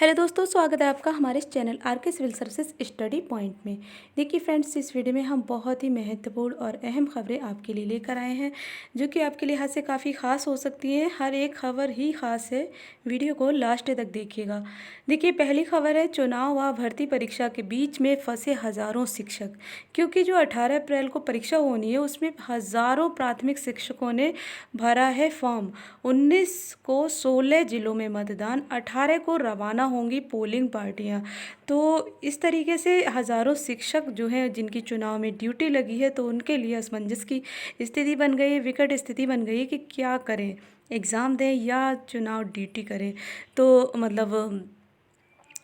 Hello दोस्तों, स्वागत है आपका हमारे इस चैनल आर के सिविल सर्विसेज स्टडी पॉइंट में। देखिए फ्रेंड्स, इस वीडियो में हम बहुत ही महत्वपूर्ण और अहम खबरें आपके लिए लेकर आए हैं, जो कि आपके लिहाज से काफ़ी ख़ास हो सकती हैं। हर एक खबर ही ख़ास है, वीडियो को लास्ट तक देखिएगा। देखिए, पहली खबर है, चुनाव व भर्ती परीक्षा के बीच में फंसे हज़ारों शिक्षक। क्योंकि जो 18 अप्रैल को परीक्षा होनी है, उसमें हज़ारों प्राथमिक शिक्षकों ने भरा है फॉर्म। 19 को 16 जिलों में मतदान, 18 को रवाना होंगी पोलिंग पार्टियां। तो इस तरीके से हज़ारों शिक्षक जो हैं, जिनकी चुनाव में ड्यूटी लगी है, तो उनके लिए असमंजस की स्थिति बन गई है, विकट स्थिति बन गई है कि क्या करें, एग्ज़ाम दें या चुनाव ड्यूटी करें। तो मतलब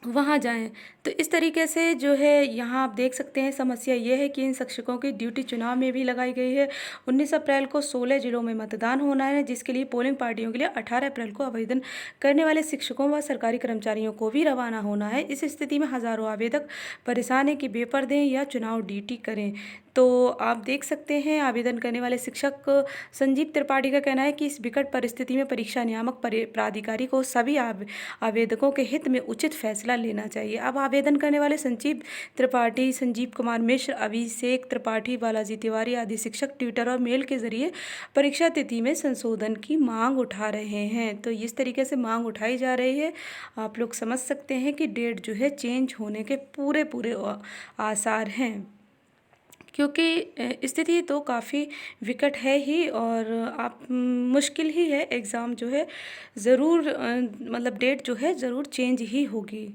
वहाँ जाएँ। तो इस तरीके से जो है, यहाँ आप देख सकते हैं, समस्या ये है कि इन शिक्षकों की ड्यूटी चुनाव में भी लगाई गई है। 19 अप्रैल को 16 जिलों में मतदान होना है, जिसके लिए पोलिंग पार्टियों के लिए 18 अप्रैल को आवेदन करने वाले शिक्षकों व सरकारी कर्मचारियों को भी रवाना होना है। इस स्थिति में हज़ारों आवेदक परेशान हैं कि पेपर दें या चुनाव ड्यूटी करें। तो आप देख सकते हैं, आवेदन करने वाले शिक्षक संजीव त्रिपाठी का कहना है कि इस विकट परिस्थिति में परीक्षा नियामक प्राधिकारी को सभी आवेदकों के हित में उचित फैसला लेना चाहिए। अब आवेदन करने वाले संजीव त्रिपाठी, संजीव कुमार मिश्र, अभिषेक त्रिपाठी, बालाजी तिवारी आदि शिक्षक ट्विटर और मेल के जरिए परीक्षा तिथि में संशोधन की मांग उठा रहे हैं। तो इस तरीके से मांग उठाई जा रही है। आप लोग समझ सकते हैं कि डेट जो है चेंज होने के पूरे पूरे आसार हैं, क्योंकि स्थिति तो काफ़ी विकट है ही, और आप मुश्किल ही है, एग्ज़ाम जो है ज़रूर मतलब डेट जो है ज़रूर चेंज ही होगी।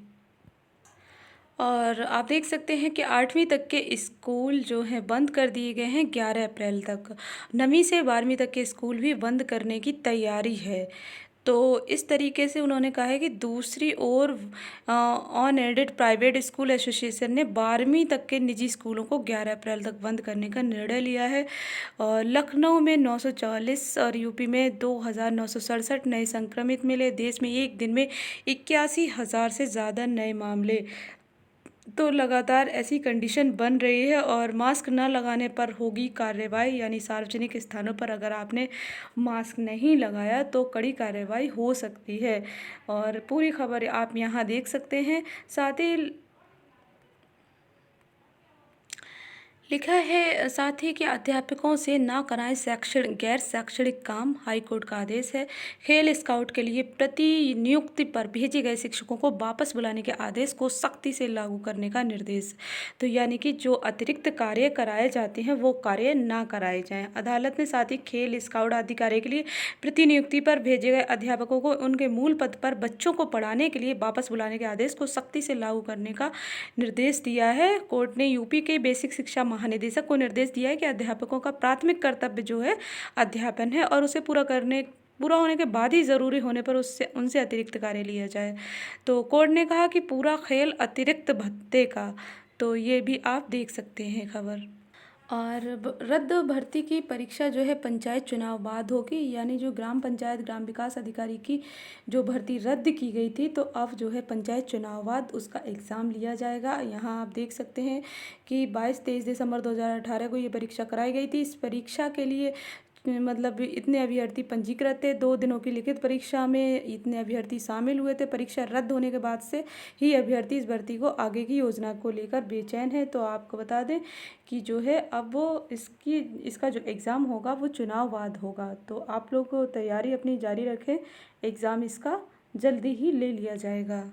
और आप देख सकते हैं कि 8वीं तक के स्कूल जो हैं बंद कर दिए गए हैं 11 अप्रैल तक। 9वीं से 12वीं तक के स्कूल भी बंद करने की तैयारी है। तो इस तरीके से उन्होंने कहा है कि दूसरी ओर on aided private school association ने 12वीं तक के निजी स्कूलों को 11 अप्रैल तक बंद करने का निर्णय लिया है। और लखनऊ में 940 और यूपी में 2,967 नए संक्रमित मिले। देश में एक दिन में 81,000 से ज़्यादा नए मामले। तो लगातार ऐसी कंडीशन बन रही है, और मास्क न लगाने पर होगी कार्रवाई, यानी सार्वजनिक स्थानों पर अगर आपने मास्क नहीं लगाया तो कड़ी कार्रवाई हो सकती है। और पूरी खबर आप यहाँ देख सकते हैं। साथ ही लिखा है, साथ ही कि अध्यापकों से ना कराएं गैर शैक्षणिक काम, हाईकोर्ट का आदेश है। खेल स्काउट के लिए प्रतिनियुक्ति पर भेजे गए शिक्षकों को वापस बुलाने के आदेश को सख्ती से लागू करने का निर्देश। तो यानी कि जो अतिरिक्त कार्य कराए जाते हैं वो कार्य ना कराए जाएं। अदालत ने साथ ही खेल स्काउट आदि कार्य के लिए प्रतिनियुक्ति पर भेजे गए अध्यापकों को उनके मूल पद पर बच्चों को पढ़ाने के लिए वापस बुलाने के आदेश को सख्ती से लागू करने का निर्देश दिया है। कोर्ट ने यूपी के बेसिक शिक्षा महानिदेशक को निर्देश दिया है कि अध्यापकों का प्राथमिक कर्तव्य जो है अध्यापन है, और उसे पूरा होने के बाद ही ज़रूरी होने पर उससे उनसे अतिरिक्त कार्य लिया जाए। तो कोर्ट ने कहा कि पूरा खेल अतिरिक्त भत्ते का। तो ये भी आप देख सकते हैं खबर। और रद्द भर्ती की परीक्षा जो है पंचायत चुनाव बाद होगी, यानी जो ग्राम पंचायत ग्राम विकास अधिकारी की जो भर्ती रद्द की गई थी, तो अब जो है पंचायत चुनाव बाद उसका एग्ज़ाम लिया जाएगा। यहाँ आप देख सकते हैं कि 22-23 दिसंबर 2018 को ये परीक्षा कराई गई थी। इस परीक्षा के लिए मतलब इतने अभ्यर्थी पंजीकृत थे। 2 दिनों की लिखित परीक्षा में इतने अभ्यर्थी शामिल हुए थे। परीक्षा रद्द होने के बाद से ही अभ्यर्थी इस भर्ती को आगे की योजना को लेकर बेचैन है। तो आपको बता दें कि जो है अब वो इसका जो एग्ज़ाम होगा वो चुनाव बाद होगा। तो आप लोग तैयारी अपनी जारी रखें, एग्ज़ाम इसका जल्दी ही ले लिया जाएगा।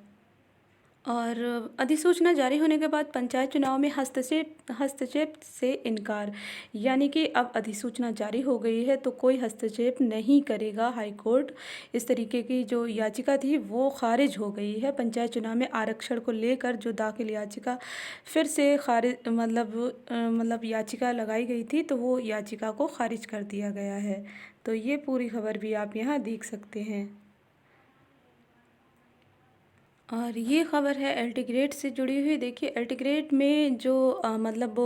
और अधिसूचना जारी होने के बाद पंचायत चुनाव में हस्तक्षेप से इनकार, यानी कि अब अधिसूचना जारी हो गई है तो कोई हस्तक्षेप नहीं करेगा हाईकोर्ट। इस तरीके की जो याचिका थी वो खारिज हो गई है। पंचायत चुनाव में आरक्षण को लेकर जो दाखिल याचिका फिर से खारिज मतलब याचिका लगाई गई थी, तो वो याचिका को खारिज कर दिया गया है। तो ये पूरी खबर भी आप यहाँ देख सकते हैं। और ये खबर है एल्टीग्रेड से जुड़ी हुई। देखिए, एल्टीग्रेड में जो मतलब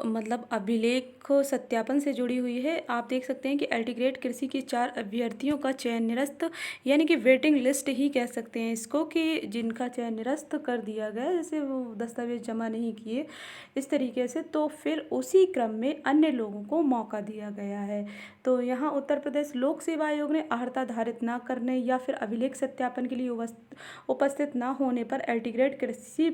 मतलब अभिलेख सत्यापन से जुड़ी हुई है। आप देख सकते हैं कि एल्टीग्रेड कृषि के 4 अभ्यर्थियों का चयन निरस्त, यानी कि वेटिंग लिस्ट ही कह सकते हैं इसको, कि जिनका चयन निरस्त कर दिया गया, जैसे वो दस्तावेज जमा नहीं किए इस तरीके से, तो फिर उसी क्रम में अन्य लोगों को मौका दिया गया है। तो यहाँ उत्तर प्रदेश लोक सेवा आयोग ने अर्हता धारित न करने या फिर अभिलेख सत्यापन के लिए उपस्थित न होने पर एल्टीग्रेड कृषि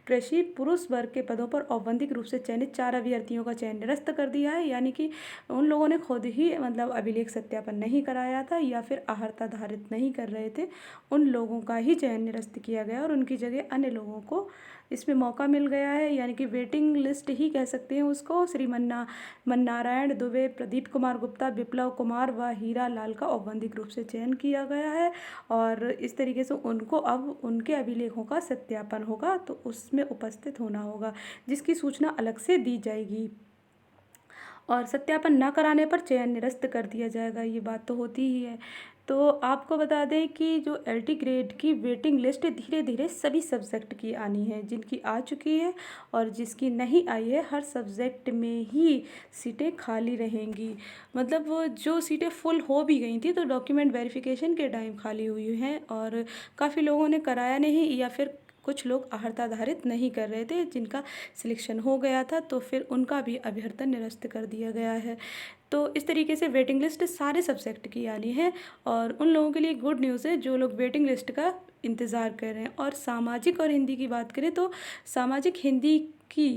कृषि पुरुष वर्ग के पदों पर औपबंधिक रूप से चयनित 4 अभ्यर्थियों का चयन निरस्त कर दिया है। यानी कि उन लोगों ने खुद ही मतलब अभिलेख सत्यापन नहीं कराया था या फिर अर्हता धारित नहीं कर रहे थे, उन लोगों का ही चयन निरस्त किया गया और उनकी जगह अन्य लोगों को इसमें मौका मिल गया है। यानी कि वेटिंग लिस्ट ही कह सकते हैं उसको। श्री मन्नारायण दुबे, प्रदीप कुमार गुप्ता, विप्लव कुमार व हीरा लाल का औपबंधिक रूप से चयन किया गया है और इस तरीके से उनको अब उनके अभिलेखों का सत्यापन होगा तो उसमें उपस्थित होना होगा, जिसकी सूचना अलग से दी जाएगी और सत्यापन न कराने पर चयन निरस्त कर दिया जाएगा। ये बात तो होती ही है। तो आपको बता दें कि जो एलटी ग्रेड की वेटिंग लिस्ट धीरे धीरे सभी सब्जेक्ट की आनी है, जिनकी आ चुकी है और जिसकी नहीं आई है हर सब्जेक्ट में ही सीटें खाली रहेंगी। मतलब वो जो सीटें फुल हो भी गई थी तो डॉक्यूमेंट वेरिफिकेशन के टाइम खाली हुई हैं और काफ़ी लोगों ने कराया नहीं या फिर कुछ लोग अर्हता धारित नहीं कर रहे थे, जिनका सिलेक्शन हो गया था तो फिर उनका भी अभ्यर्थन निरस्त कर दिया गया है। तो इस तरीके से वेटिंग लिस्ट सारे सब्जेक्ट की आनी है और उन लोगों के लिए गुड न्यूज़ है जो लोग वेटिंग लिस्ट का इंतज़ार कर रहे हैं। और सामाजिक और हिंदी की बात करें तो सामाजिक हिंदी की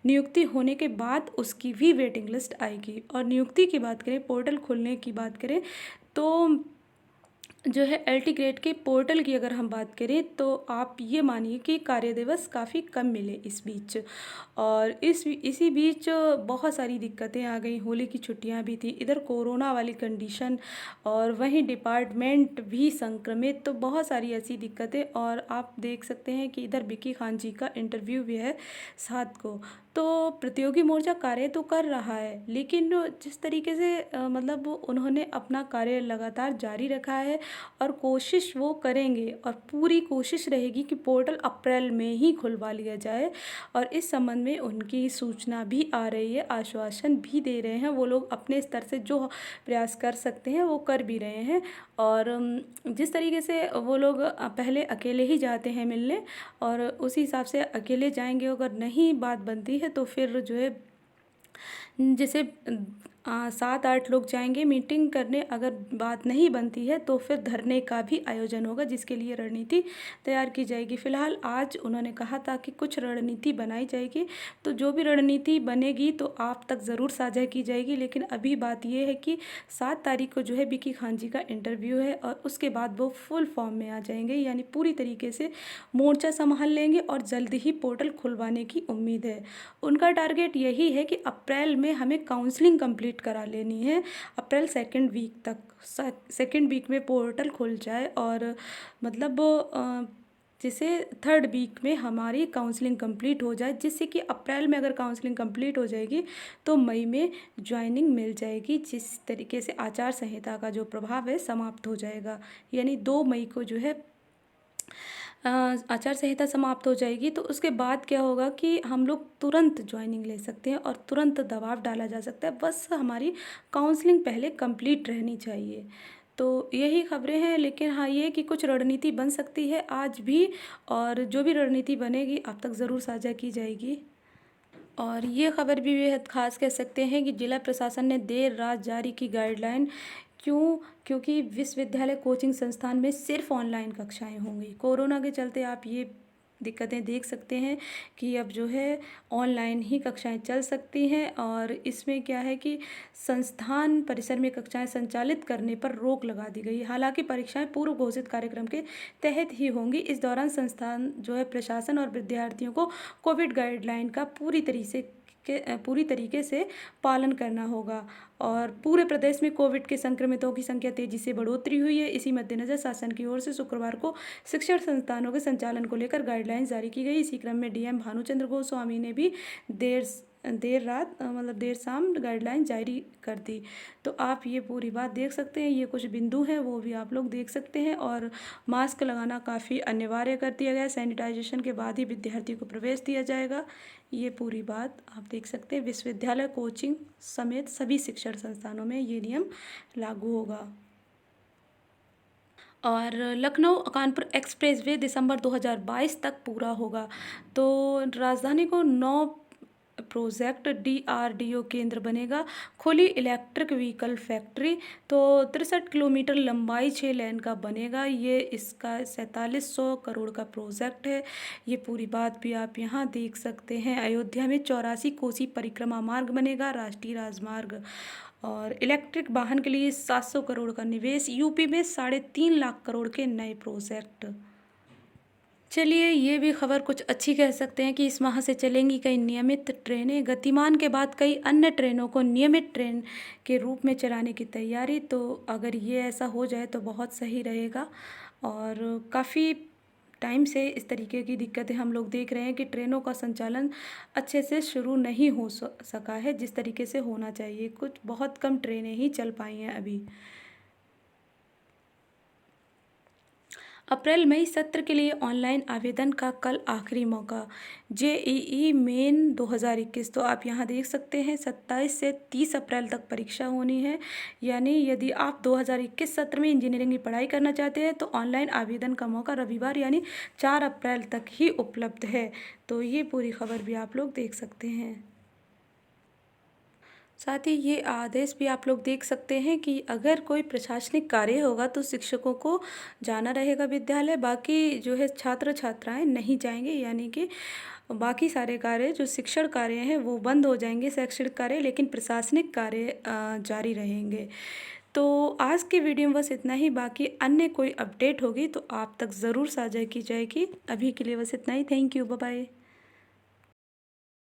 नियुक्ति होने के बाद उसकी भी वेटिंग लिस्ट आएगी। और नियुक्ति की बात करें, पोर्टल खुलने की बात करें तो जो है एलटी ग्रेड के पोर्टल की अगर हम बात करें तो आप ये मानिए कि कार्य दिवस काफ़ी कम मिले इस बीच और इसी बीच बहुत सारी दिक्कतें आ गई। होली की छुट्टियां भी थी, इधर कोरोना वाली कंडीशन और वहीं डिपार्टमेंट भी संक्रमित, तो बहुत सारी ऐसी दिक्कतें। और आप देख सकते हैं कि इधर विकी खान जी का इंटरव्यू भी है 7 को। तो प्रतियोगी मोर्चा कार्य तो कर रहा है लेकिन जिस तरीके से मतलब उन्होंने अपना कार्य लगातार जारी रखा है और कोशिश वो करेंगे और पूरी कोशिश रहेगी कि पोर्टल अप्रैल में ही खुलवा लिया जाए और इस संबंध में उनकी सूचना भी आ रही है, आश्वासन भी दे रहे हैं। वो लोग अपने स्तर से जो प्रयास कर सकते हैं वो कर भी रहे हैं और जिस तरीके से वो लोग पहले अकेले ही जाते हैं मिलने और उसी हिसाब से अकेले जाएंगे, अगर नहीं बात बनती है तो फिर जो है जैसे 7-8 लोग जाएंगे मीटिंग करने, अगर बात नहीं बनती है तो फिर धरने का भी आयोजन होगा जिसके लिए रणनीति तैयार की जाएगी। फिलहाल आज उन्होंने कहा था कि कुछ रणनीति बनाई जाएगी, तो जो भी रणनीति बनेगी तो आप तक ज़रूर साझा की जाएगी। लेकिन अभी बात ये है कि 7 तारीख को जो है विकी खान जी का इंटरव्यू है और उसके बाद वो फुल फॉर्म में आ जाएंगे, यानी पूरी तरीके से मोर्चा संभाल लेंगे और जल्द ही पोर्टल खुलवाने की उम्मीद है। उनका टारगेट यही है कि अप्रैल में हमें काउंसलिंग कंप्लीट करा लेनी है, अप्रैल सेकेंड वीक तक, सेकेंड वीक में पोर्टल खुल जाए और मतलब जैसे थर्ड वीक में हमारी काउंसलिंग कंप्लीट हो जाए, जिससे कि अप्रैल में अगर काउंसलिंग कंप्लीट हो जाएगी तो मई में ज्वाइनिंग मिल जाएगी। जिस तरीके से आचार संहिता का जो प्रभाव है समाप्त हो जाएगा, यानी 2 मई को जो है आचार संहिता समाप्त हो जाएगी। तो उसके बाद क्या होगा कि हम लोग तुरंत ज्वाइनिंग ले सकते हैं और तुरंत दबाव डाला जा सकता है, बस हमारी काउंसलिंग पहले कंप्लीट रहनी चाहिए। तो यही खबरें हैं, लेकिन हाँ ये कि कुछ रणनीति बन सकती है आज भी और जो भी रणनीति बनेगी आप तक ज़रूर साझा की जाएगी। और ये खबर भी बेहद ख़ास कह सकते हैं कि जिला प्रशासन ने देर रात जारी की गाइडलाइन। क्यों? क्योंकि विश्वविद्यालय कोचिंग संस्थान में सिर्फ ऑनलाइन कक्षाएं होंगी। कोरोना के चलते आप ये दिक्कतें देख सकते हैं कि अब जो है ऑनलाइन ही कक्षाएं चल सकती हैं और इसमें क्या है कि संस्थान परिसर में कक्षाएं संचालित करने पर रोक लगा दी गई। हालांकि परीक्षाएं पूर्व घोषित कार्यक्रम के तहत ही होंगी। इस दौरान संस्थान जो है प्रशासन और विद्यार्थियों को कोविड गाइडलाइन का पूरी तरीके से पालन करना होगा। और पूरे प्रदेश में कोविड के संक्रमितों की संख्या तेजी से बढ़ोतरी हुई है। इसी मद्देनज़र शासन की ओर से शुक्रवार को शिक्षण संस्थानों के संचालन को लेकर गाइडलाइंस जारी की गई। इसी क्रम में डीएम भानुचंद्र गोस्वामी ने भी देर देर रात मतलब देर शाम गाइडलाइन जारी कर दी। तो आप ये पूरी बात देख सकते हैं, ये कुछ बिंदु हैं वो भी आप लोग देख सकते हैं। और मास्क लगाना काफ़ी अनिवार्य कर दिया गया है। सैनिटाइजेशन के बाद ही विद्यार्थी को प्रवेश दिया जाएगा। ये पूरी बात आप देख सकते हैं। विश्वविद्यालय, कोचिंग समेत सभी शिक्षण संस्थानों में ये नियम लागू होगा। और लखनऊ कानपुर एक्सप्रेसवे दिसंबर 2022 तक पूरा होगा। तो राजधानी को 9 प्रोजेक्ट डीआरडीओ केंद्र बनेगा। खुली इलेक्ट्रिक व्हीकल फैक्ट्री। तो 63 किलोमीटर लंबाई 6 लेन का बनेगा। ये इसका 4700 करोड़ का प्रोजेक्ट है। ये पूरी बात भी आप यहाँ देख सकते हैं। अयोध्या में 84 कोसी परिक्रमा मार्ग बनेगा, राष्ट्रीय राजमार्ग। और इलेक्ट्रिक वाहन के लिए 700 करोड़ का निवेश। यूपी में 3.5 लाख करोड़ के नए प्रोजेक्ट। चलिए, ये भी खबर कुछ अच्छी कह सकते हैं कि इस माह से चलेंगी कई नियमित ट्रेनें। गतिमान के बाद कई अन्य ट्रेनों को नियमित ट्रेन के रूप में चलाने की तैयारी। तो अगर ये ऐसा हो जाए तो बहुत सही रहेगा। और काफ़ी टाइम से इस तरीके की दिक्कतें हम लोग देख रहे हैं कि ट्रेनों का संचालन अच्छे से शुरू नहीं हो सका है जिस तरीके से होना चाहिए। कुछ बहुत कम ट्रेनें ही चल पाई हैं अभी। अप्रैल मई सत्र के लिए ऑनलाइन आवेदन का कल आखिरी मौका। JEE main 2021। तो आप यहाँ देख सकते हैं 27 से 30 अप्रैल तक परीक्षा होनी है। यानी यदि आप 2021 सत्र में इंजीनियरिंग की पढ़ाई करना चाहते हैं तो ऑनलाइन आवेदन का मौका रविवार यानी 4 अप्रैल तक ही उपलब्ध है। तो ये पूरी खबर भी आप लोग देख सकते हैं। साथ ही ये आदेश भी आप लोग देख सकते हैं कि अगर कोई प्रशासनिक कार्य होगा तो शिक्षकों को जाना रहेगा विद्यालय। बाकी जो है छात्र छात्राएं नहीं जाएंगे। यानी कि बाकी सारे कार्य जो शिक्षण कार्य हैं वो बंद हो जाएंगे, शैक्षणिक कार्य, लेकिन प्रशासनिक कार्य जारी रहेंगे। तो आज की वीडियो में बस इतना ही। बाकी अन्य कोई अपडेट होगी तो आप तक ज़रूर साझा की जाएगी। अभी के लिए बस इतना ही। Thank you, bye bye.